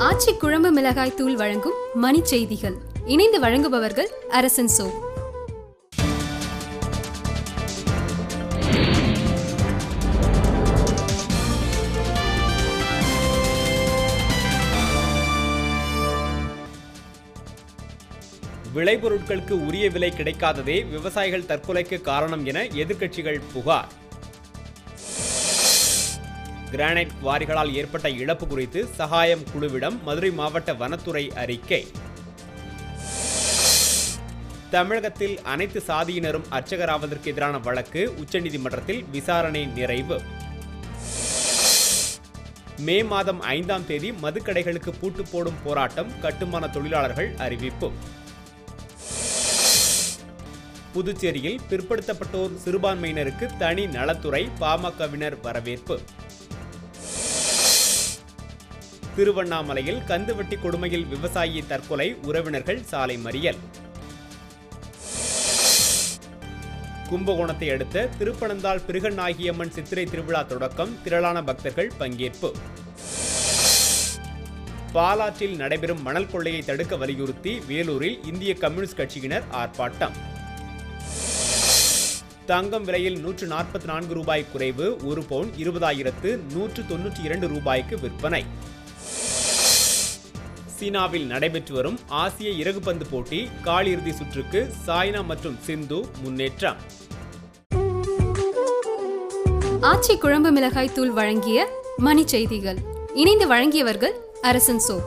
ஆச்சி குழம்பு மிளகாய் தூள் வழங்கும் மணி செய்திகள். இணைந்து வழங்குபவர்கள் அரசன் சோ. விளைபொருட்களுக்கு உரிய விலை கிடைக்காததே விவசாயிகள் தற்கொலைக்கு காரணம் என எதிர்க்கட்சிகள் புகார். கிரானைட் குவாரிகளால் ஏற்பட்ட இழப்பு குறித்து சகாயம் குழுவிடம் மதுரை மாவட்ட வனத்துறை அறிக்கை. தமிழகத்தில் அனைத்து சாதியினரும் அர்ச்சகராவதற்கு எதிரான வழக்கு உச்சநீதிமன்றத்தில் விசாரணை நிறைவு. மே மாதம் 5ஆம் தேதி மதுக்கடைகளுக்கு பூட்டு போடும் போராட்டம் கட்டுமான தொழிலாளர்கள் அறிவிப்பு. புதுச்சேரியில் பிற்படுத்தப்பட்டோர் சிறுபான்மையினருக்கு தனி நலத்துறை பாமகவினர் வரவேற்பு. திருவண்ணாமலையில் கந்துவட்டி கொடுமையில் விவசாயி தற்கொலை, உறவினர்கள் சாலை மறியல். கும்பகோணத்தை அடுத்த திருப்பனந்தாள் பிருகநாயகியம்மன் சித்திரை திருவிழா தொடக்கம், திரளான பக்தர்கள் பங்கேற்பு. பாலாற்றில் நடைபெறும் மணல் கொள்ளையை தடுக்க வலியுறுத்தி வேலூரில் இந்திய கம்யூனிஸ்ட் கட்சியினர் ஆர்ப்பாட்டம். தங்கம் விலையில் 144 ரூபாய் குறைவு, ஒரு பவுன் 20,192 ரூபாய்க்கு விற்பனை. சீனாவில் நடைபெற்று வரும் ஆசிய இறகுப்பந்து போட்டி காலிறுதி சுற்றுக்கு சாய்னா மற்றும் சிந்து முன்னேற்றம். ஆச்சி குழம்பு மிளகாய் தூள் வழங்கிய மணி செய்திகள். இணைந்து வழங்கியவர்கள் அரசன் சோ.